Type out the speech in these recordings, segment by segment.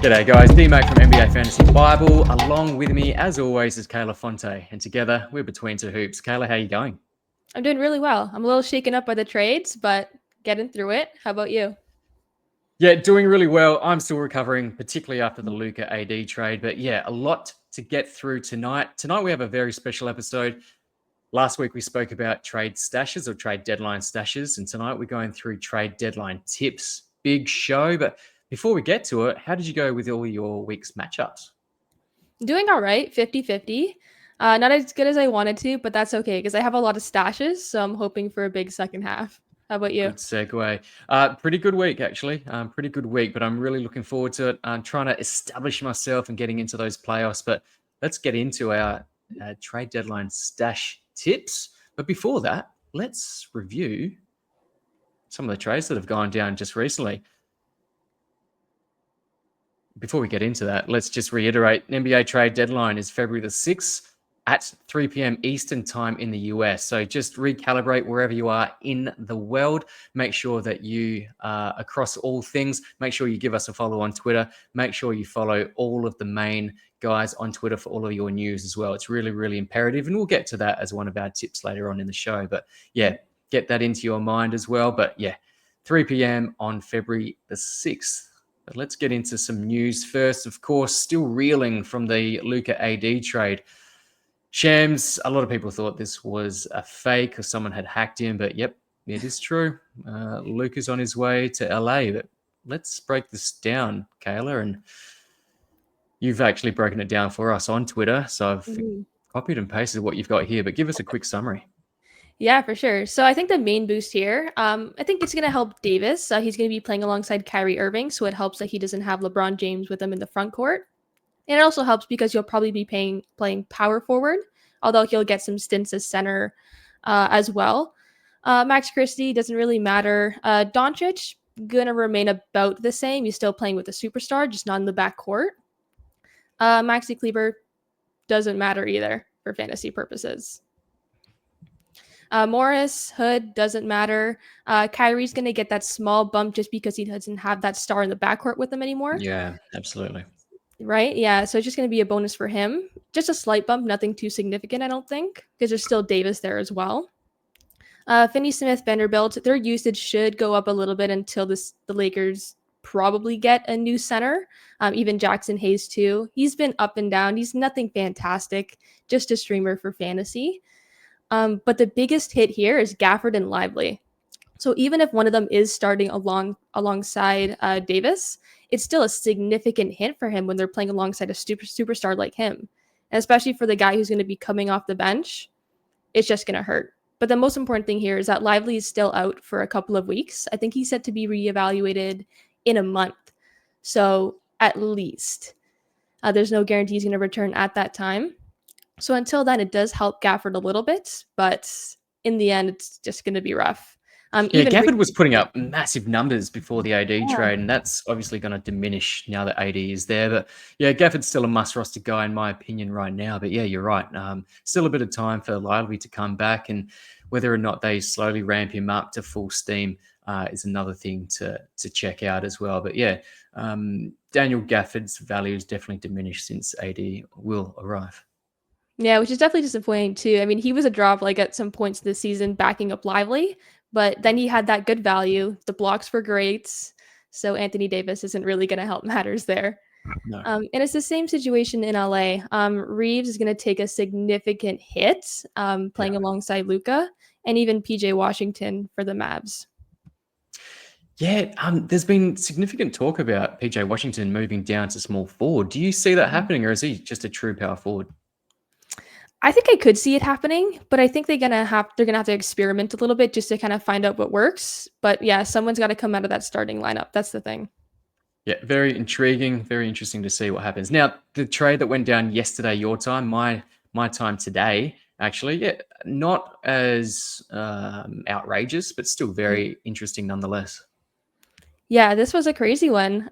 G'day guys, D-Mac from NBA Fantasy Bible. Along with me, as always, is Kayla Fonte. And together, we're Between Two Hoops. Kayla, how you going? I'm doing really well. I'm a little shaken up by the trades, but getting through it. How about you? Yeah, doing really well. I'm still recovering, particularly after the Luka AD trade. But yeah, a lot to get through tonight. Tonight, we have a very special episode. Last week, we spoke about trade stashes or trade deadline stashes. And tonight, we're going through trade deadline tips. Big show. But before we get to it, how did you go with all your week's matchups? Doing all right, 50-50. Not as good as I wanted to, but that's okay because I have a lot of stashes, so I'm hoping for a big second half. How about you? Good segue. Pretty good week, actually. Pretty good week, but I'm really looking forward to it. I'm trying to establish myself and getting into those playoffs. But let's get into our trade deadline stash tips. But before that, let's review some of the trades that have gone down just recently. Before we get into that, let's just reiterate NBA trade deadline is February the 6th at 3 p.m. Eastern time in the US. So just recalibrate wherever you are in the world. Make sure that you across all things. Make sure you give us a follow on Twitter. Make sure you follow all of the main guys on Twitter for all of your news as well. It's really, really imperative. And we'll get to that as one of our tips later on in the show. But yeah, get that into your mind as well. But yeah, 3 p.m. on February the 6th. But let's get into some news first. Of course, still reeling from the Luka AD trade. Shams, a lot of people thought this was a fake or someone had hacked him, but yep, it is true. Luka's on his way to LA. But let's break this down, Kayla. And you've actually broken it down for us on Twitter. So I've copied and pasted what you've got here, but give us a quick summary. Yeah, for sure. So I think the main boost here, I think it's going to help Davis. He's going to be playing alongside Kyrie Irving, so it helps that he doesn't have LeBron James with him in the front court. And it also helps because he'll probably be playing power forward, although he'll get some stints as center as well. Max Christie doesn't really matter. Doncic going to remain about the same. He's still playing with a superstar, just not in the back court. Maxi Kleber doesn't matter either for fantasy purposes. Morris, Hood, doesn't matter. Kyrie's going to get that small bump just because he doesn't have that star in the backcourt with him anymore. Yeah, absolutely. Right? Yeah, so it's just going to be a bonus for him. Just a slight bump, nothing too significant, I don't think, because there's still Davis there as well. Finney-Smith, Vanderbilt, their usage should go up a little bit until the Lakers probably get a new center. Even Jackson Hayes, too. He's been up and down. He's nothing fantastic, just a streamer for fantasy. But the biggest hit here is Gafford and Lively. So even if one of them is starting alongside Davis, it's still a significant hit for him when they're playing alongside a superstar like him. And especially for the guy who's going to be coming off the bench, it's just going to hurt. But the most important thing here is that Lively is still out for a couple of weeks. I think he's set to be reevaluated in a month. So at least. There's no guarantee he's going to return at that time. So until then, it does help Gafford a little bit, but in the end, it's just going to be rough. Gafford was putting up massive numbers before the AD trade, and that's obviously going to diminish now that AD is there. But yeah, Gafford's still a must-roster guy in my opinion right now. But yeah, you're right. Still a bit of time for Lively to come back, and whether or not they slowly ramp him up to full steam is another thing to check out as well. But yeah, Daniel Gafford's value is definitely diminished since AD will arrive. Yeah, which is definitely disappointing too. I mean, he was a drop at some points this season backing up Lively, but then he had that good value. The blocks were great. So Anthony Davis isn't really going to help matters there. No. And it's the same situation in LA. Reeves is going to take a significant hit playing alongside Luka and even PJ Washington for the Mavs. Yeah, there's been significant talk about PJ Washington moving down to small forward. Do you see that happening, or is he just a true power forward? I think I could see it happening, but I think they're gonna have to experiment a little bit just to kind of find out what works. But yeah, someone's got to come out of that starting lineup. That's the thing. Yeah, very intriguing, very interesting to see what happens. Now, the trade that went down yesterday, your time, my time today, actually, yeah, not as outrageous, but still very interesting nonetheless. Yeah, this was a crazy one.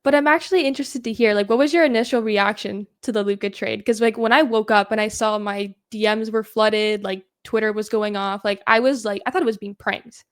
But I'm actually interested to hear, what was your initial reaction to the Luka trade? Because, when I woke up and I saw my DMs were flooded, Twitter was going off, I thought it was being pranked.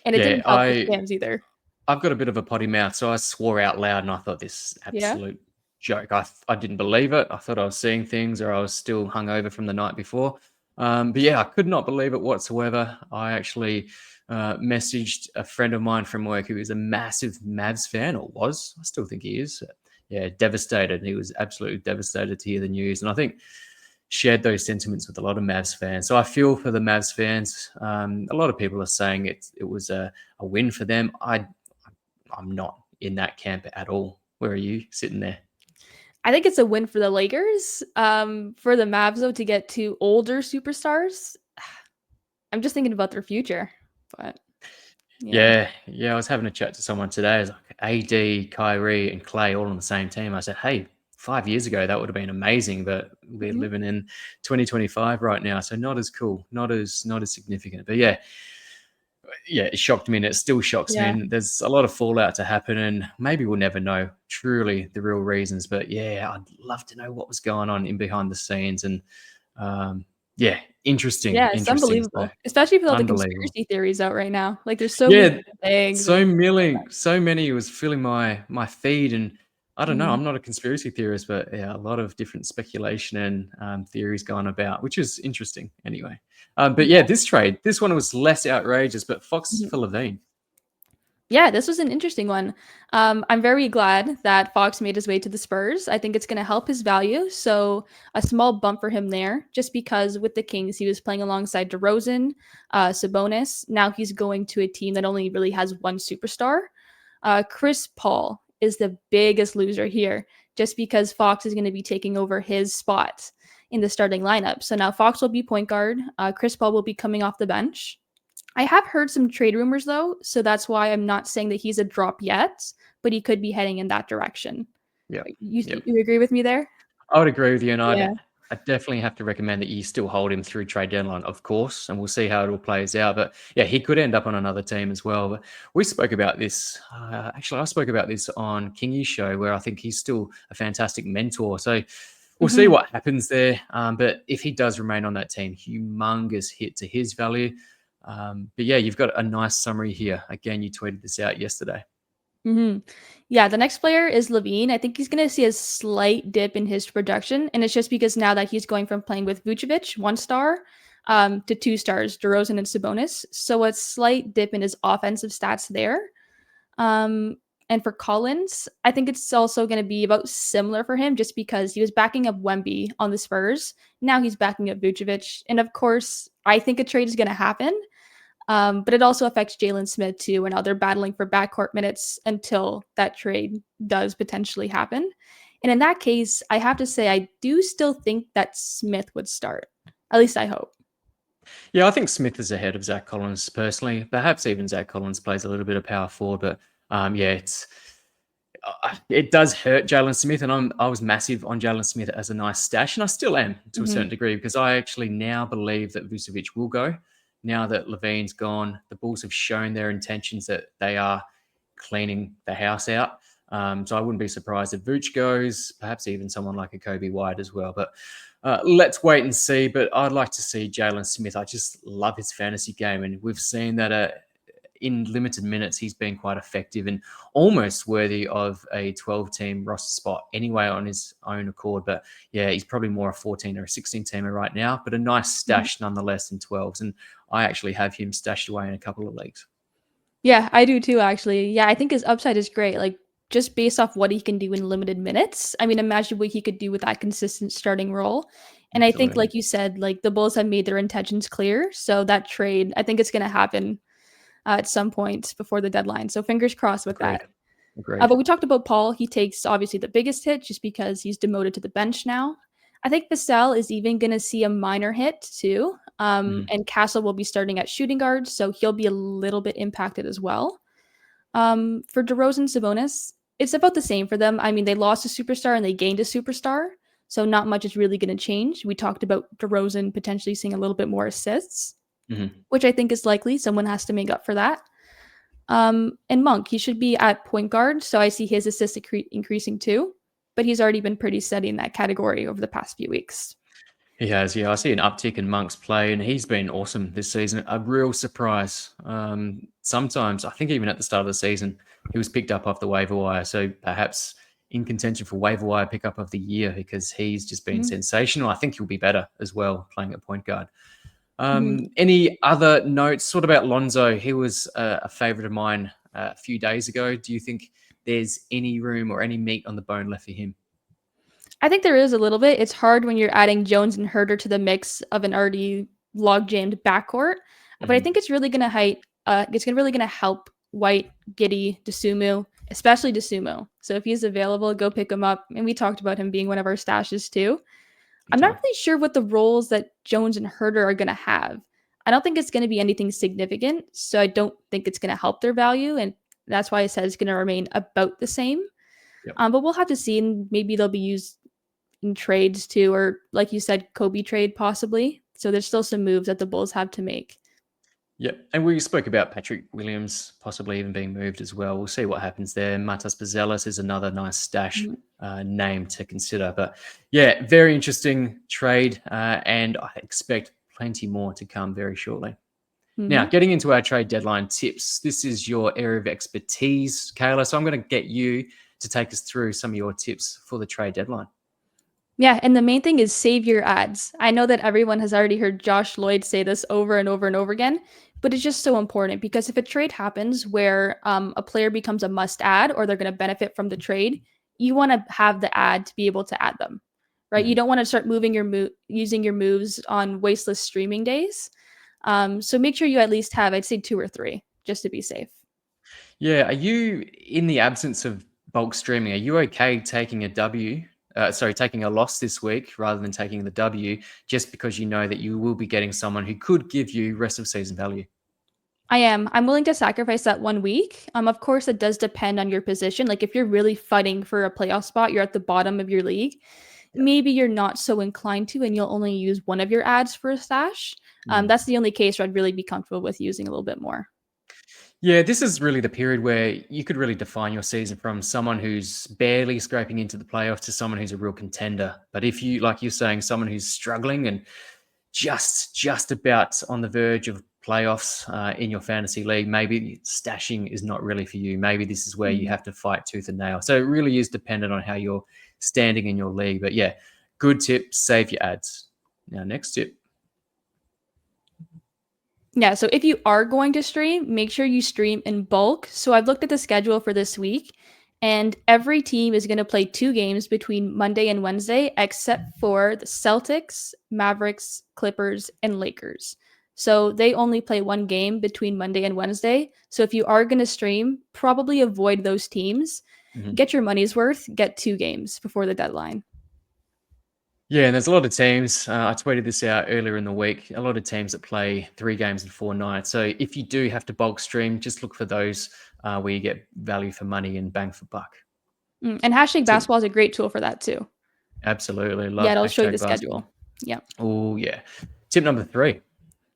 And it didn't help the fans either. I've got a bit of a potty mouth, so I swore out loud, and I thought this Yeah. absolute joke. I didn't believe it. I thought I was seeing things, or I was still hungover from the night before. But yeah, I could not believe it whatsoever. I actually messaged a friend of mine from work who is a massive Mavs fan, or was. I still think he is. Yeah, devastated. He was absolutely devastated to hear the news, and I think shared those sentiments with a lot of Mavs fans. So I feel for the Mavs fans. A lot of people are saying it was a win for them. I'm not in that camp at all. Where are you sitting there? I think it's a win for the Lakers. For the Mavs though to get two older superstars, I'm just thinking about their future. But yeah. Yeah. I was having a chat to someone today. I was like, AD, Kyrie, and Clay all on the same team. I said, hey, 5 years ago that would have been amazing, but we're Mhm. living in 2025 right now, so not as cool, not as significant. But yeah, it shocked me, and it still shocks me. Yeah. And there's a lot of fallout to happen, and maybe we'll never know truly the real reasons. But yeah, I'd love to know what was going on in behind the scenes. And yeah, interesting, Yeah, it's interesting. So unbelievable, especially with all the unbelievable. conspiracy theories out right now. Like, there's so many Yeah, different things and so many was filling my feed, and I don't know. Mhm. I'm not a conspiracy theorist, but yeah, a lot of different speculation and theories going about, which is interesting. Anyway, but yeah, Yeah. this one was less outrageous, but Fox Mhm. for Levine. Yeah, this was an interesting one. I'm very glad that Fox made his way to the Spurs. I think it's going to help his value. So a small bump for him there, just because with the Kings he was playing alongside DeRozan, Sabonis. Now he's going to a team that only really has one superstar. Chris Paul is the biggest loser here, just because Fox is going to be taking over his spot in the starting lineup. So now Fox will be point guard. Chris Paul will be coming off the bench. I have heard some trade rumors though, so that's why I'm not saying that he's a drop yet, but he could be heading in that direction. Yep, You yep. you agree with me there? I would agree with you, and Yeah. I definitely have to recommend that you still hold him through trade deadline, of course, and we'll see how it all plays out. But yeah, he could end up on another team as well. But we spoke about this. Actually, I spoke about this on Kingy's show, where I think he's still a fantastic mentor. So we'll see Mhm. what happens there. But if he does remain on that team, humongous hit to his value. But yeah, you've got a nice summary here. Again, you tweeted this out yesterday. Mhm. Yeah, the next player is Levine. I think he's going to see a slight dip in his production, and it's just because now that he's going from playing with Vucevic, 1 star, to 2 stars, DeRozan and Sabonis. So a slight dip in his offensive stats there. Um, and for Collins, I think it's also going to be about similar for him, just because he was backing up Wemby on the Spurs. Now he's backing up Vucevic, and of course, I think a trade is going to happen. But it also affects Jalen Smith too, and now they're battling for backcourt minutes until that trade does potentially happen. And in that case, I have to say I do still think that Smith would start. At least I hope. Yeah, I think Smith is ahead of Zach Collins personally. Perhaps even Zach Collins plays a little bit of power forward, but yeah, it does hurt Jalen Smith, and I was massive on Jalen Smith as a nice stash, and I still am to a Mhm. certain degree because I actually now believe that Vucevic will go. Now that Levine's gone, the Bulls have shown their intentions that they are cleaning the house out. So I wouldn't be surprised if Vooch goes, perhaps even someone like a Kobe White as well. But let's wait and see. But I'd like to see Jalen Smith. I just love his fantasy game, and we've seen that in limited minutes, he's been quite effective and almost worthy of a 12-team roster spot anyway on his own accord. But yeah, he's probably more a 14 or a 16-teamer right now, but a nice Mhm. stash nonetheless in 12s. And I actually have him stashed away in a couple of leagues. Yeah, I do too, actually. Yeah, I think his upside is great. Like, just based off what he can do in limited minutes. I mean, imagine what he could do with that consistent starting role. And I think, Absolutely. like you said, like the Bulls have made their intentions clear. So that trade, I think it's going to happen at some point before the deadline. So fingers crossed with that. Agreed. Agreed. But we talked about Paul. He takes obviously the biggest hit just because he's demoted to the bench now. I think Vassell is even going to see a minor hit too. Mhm. And Castle will be starting at shooting guard, so he'll be a little bit impacted as well. For DeRozan Sabonis, it's about the same for them. I mean, they lost a superstar and they gained a superstar, so not much is really going to change. We talked about DeRozan potentially seeing a little bit more assists, Mhm. which I think is likely. Someone has to make up for that. And Monk, he should be at point guard, so I see his assist increasing too. But he's already been pretty steady in that category over the past few weeks. He has, yeah. I see an uptick in Monk's play, and he's been awesome this season. A real surprise. sometimes, I think even at the start of the season, he was picked up off the waiver wire. So perhaps in contention for waiver wire pickup of the year because he's just been Mhm. sensational. I think he'll be better as well playing at point guard. Mhm. Any other notes? What about Lonzo? He was a favorite of mine a few days ago. Do you think there's any room or any meat on the bone left for him? I think there is a little bit. It's hard when you're adding Jones and Herter to the mix of an already log jammed backcourt, but I Mhm. think it's really gonna help White, Giddy, Desumu, especially Desumu. So if he's available, go pick him up. And we talked about him being one of our stashes too. Big I'm not time. really sure what the roles that Jones and Herter are gonna have. I don't think it's gonna be anything significant, so I don't think it's gonna help their value, and that's why I said it's gonna remain about the same. Yep. But we'll have to see, and maybe they'll be used in trades too, or like you said, Kobe trade possibly. So there's still some moves that the Bulls have to make. Yep. And we spoke about Patrick Williams possibly even being moved as well. We'll see what happens there. Matas Bazelis is another nice stash Mhm. name to consider. But yeah, very interesting trade. And I expect plenty more to come very shortly. Now, Mhm. getting into our trade deadline tips, this is your area of expertise, Kayla. So I'm going to get you to take us through some of your tips for the trade deadline. Yeah, and the main thing is save your ads. I know that everyone has already heard Josh Lloyd say this over and over and over again, but it's just so important because if a trade happens where a player becomes a must add or they're going to benefit from the trade, you want to have the ad to be able to add them, right? You Mhm. don't want to start using your moves on wasteless streaming days. So make sure you at least have, I'd say, two or three just to be safe. Yeah. Are you, in the absence of bulk streaming, are you okay taking a taking a loss this week rather than taking the W just because you know that you will be getting someone who could give you rest of season value? I am. I'm willing to sacrifice that 1 week. Of course, it does depend on your position. Like if you're really fighting for a playoff spot, you're at the bottom of your league. Yeah. Maybe you're not so inclined to, and you'll only use one of your ads for a stash. Mm. That's the only case where I'd really be comfortable with using a little bit more. Yeah, this is really the period where you could really define your season from someone who's barely scraping into the playoffs to someone who's a real contender. But if you, like you're saying, someone who's struggling and just about on the verge of playoffs in your fantasy league, maybe stashing is not really for you. Maybe this is where you Mhm. have to fight tooth and nail. So it really is dependent on how you're standing in your league. But yeah, good tip, save your ads. Now, next tip. Yeah, so if you are going to stream, make sure you stream in bulk. So I've looked at the schedule for this week, and every team is going to play 2 games between Monday and Wednesday, except for the Celtics, Mavericks, Clippers, and Lakers. So they only play 1 game between Monday and Wednesday. So if you are going to stream, probably avoid those teams. Mhm. Get your money's worth, get 2 games before the deadline. Yeah, and there's a lot of teams. I tweeted this out earlier in the week. A lot of teams that play 3 games in 4 nights. So if you do have to bulk stream, just look for those where you get value for money and bang for buck. And hashtag Tip, basketball is a great tool for that too. absolutely Yeah, love it'll show you the hashtag basketball. schedule. Yeah. Oh yeah. Tip number 3.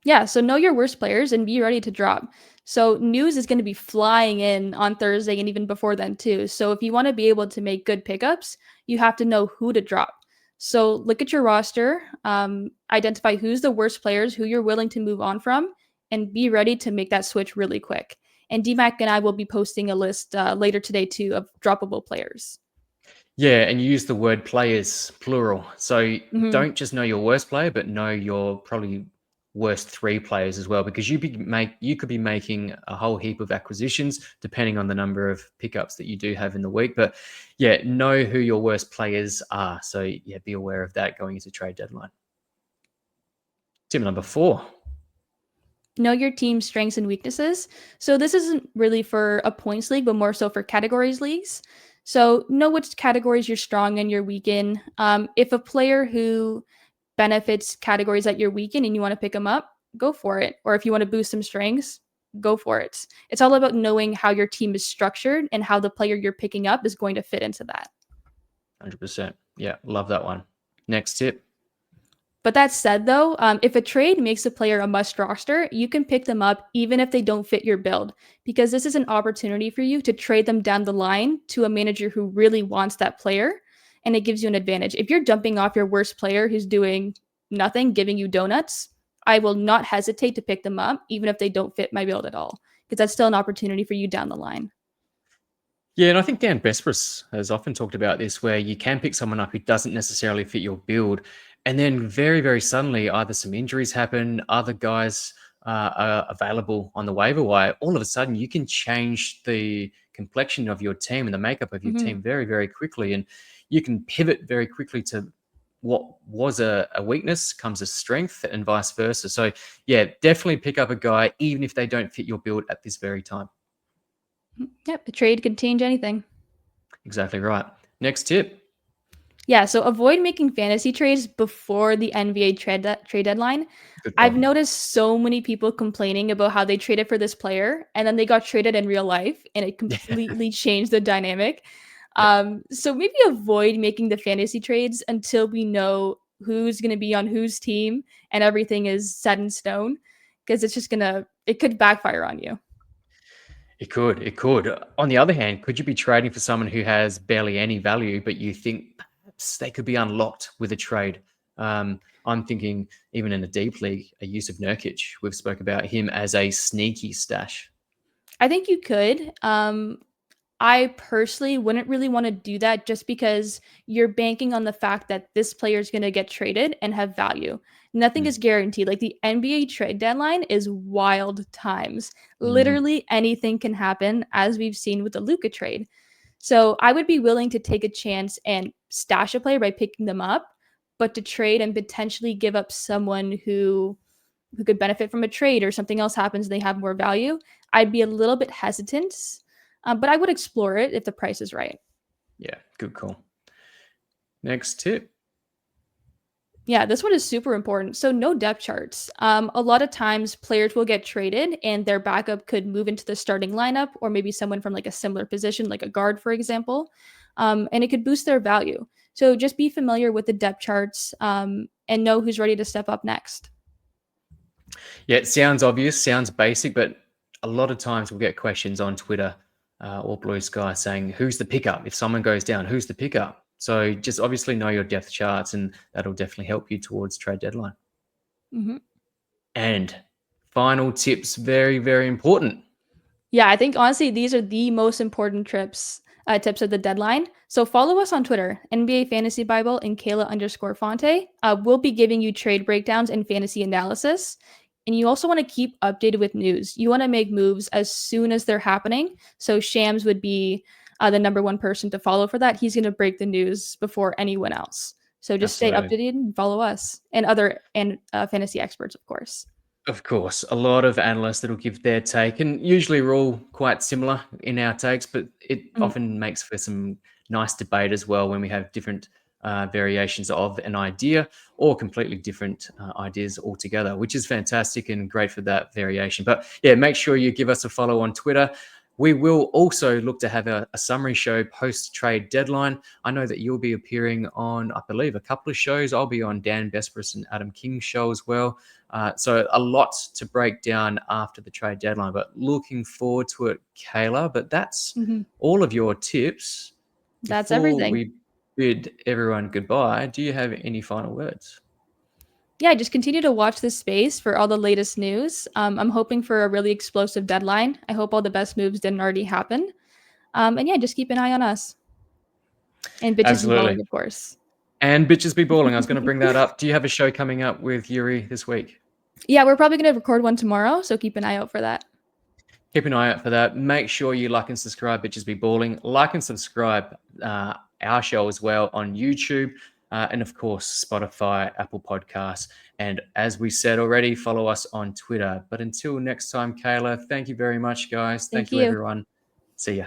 Yeah, so know your worst players and be ready to drop. So news is going to be flying in on Thursday and even before then too. So if you want to be able to make good pickups, you have to know who to drop. So look at your roster, identify who's the worst players, who you're willing to move on from, and be ready to make that switch really quick. And DMAC and I will be posting a list later today too of droppable players. Yeah, and you use the word players plural. So Hmm. don't just know your worst player, but know your probably worst 3 players as well, because you could be making a whole heap of acquisitions depending on the number of pickups that you do have in the week. But yeah, know who your worst players are. So yeah, be aware of that going into trade deadline. Tip number 4. Know your team's strengths and weaknesses. So this isn't really for a points league, but more so for categories leagues. So know which categories you're strong in, you're weak in. If a player who benefits categories that you're weak in and you want to pick them up, go for it. Or if you want to boost some strengths, go for it. It's all about knowing how your team is structured and how the player you're picking up is going to fit into that. 100%. Yeah, love that one. Next tip. But that said, though, if a trade makes a player a must roster, you can pick them up even if they don't fit your build, because this is an opportunity for you to trade them down the line to a manager who really wants that player, and it gives you an advantage. If you're dumping off your worst player who's doing nothing, giving you donuts, I will not hesitate to pick them up, even if they don't fit my build at all, because that's still an opportunity for you down the line. Yeah, and I think Dan Besbris has often talked about this, where you can pick someone up who doesn't necessarily fit your build, and then very, very suddenly, either some injuries happen, other guys are available on the waiver wire. All of a sudden, you can change the complexion of your team and the makeup of your Mhm. team very, very quickly, and you can pivot very quickly to what was a weakness comes a strength, and vice versa. So, yeah, definitely pick up a guy, even if they don't fit your build at this very time. Yep, a trade could change anything. Exactly right. Next tip. Yeah, so avoid making fantasy trades before the NBA trade deadline. Good I've call. noticed so many people complaining about how they traded for this player and then they got traded in real life and it Yeah. completely changed the dynamic. Yeah. So maybe avoid making the fantasy trades until we know who's going to be on whose team and everything is set in stone, because it could backfire on you. It could. It could. On the other hand, could you be trading for someone who has barely any value, but you think perhaps they could be unlocked with a trade? I'm thinking even in a deep league, a use of Nurkic. We've spoke about him as a sneaky stash. I think you could. I personally wouldn't really want to do that just because you're banking on the fact that this player is going to get traded and have value. Nothing is Mm. guaranteed. Like the NBA trade deadline is wild times. Mm. Literally anything can happen, as we've seen with the Luka trade. So I would be willing to take a chance and stash a player by picking them up, but to trade and potentially give up someone who could benefit from a trade or something else happens and they have more value, I'd be a little bit hesitant. But I would explore it if the price is right. Yeah, good call. Next tip. Yeah, this one is super important. So, no depth charts. A lot of times, players will get traded and their backup could move into the starting lineup, or maybe someone from like a similar position, like a guard, for example, and it could boost their value. So, just be familiar with the depth charts and know who's ready to step up next. Yeah, it sounds obvious, sounds basic, but a lot of times we'll get questions on Twitter or Blue Sky saying, who's the pickup? If someone goes down, who's the pickup? So just obviously know your depth charts, and that'll definitely help you towards trade deadline. Mhm. And final tips, very, very important. Yeah, I think honestly these are the most important tips of the deadline. So follow us on Twitter, NBA Fantasy Bible and Kayla_Fonte. We'll be giving you trade breakdowns and fantasy analysis. And you also want to keep updated with news. You want to make moves as soon as they're happening. So Shams would be the number one person to follow for that. He's going to break the news before anyone else. So just stay Absolutely. updated and follow us and other and fantasy experts, of course. Of course, a lot of analysts that'll give their take, and usually we're all quite similar in our takes, but it Mhm. often makes for some nice debate as well when we have different variations of an idea or completely different ideas altogether, which is fantastic and great for that variation. But yeah, make sure you give us a follow on Twitter. We will also look to have a summary show post trade deadline. I know that you'll be appearing on, I believe, a couple of shows. I'll be on Dan Besbris and Adam King's show as well. So a lot to break down after the trade deadline, but looking forward to it, Kayla. But that's Mhm. all of your tips. That's Before everything. we bid everyone goodbye, do you have any final words? Yeah, just continue to watch this space for all the latest news. I'm hoping for a really explosive deadline. I hope all the best moves didn't already happen. And yeah, just keep an eye on us and bitches be Absolutely. balling, of course. And bitches be balling. I was going to bring that up. Do you have a show coming up with Yuri this week? Yeah, we're probably gonna record one tomorrow, so keep an eye out for that. Keep an eye out for that. Make sure you like and subscribe, Bitches Be Balling. Like and subscribe our show as well on YouTube. And of course, Spotify, Apple Podcasts. And as we said already, follow us on Twitter. But until next time, Kayla, thank you very much, guys. Thank Thank you, you. everyone. See ya.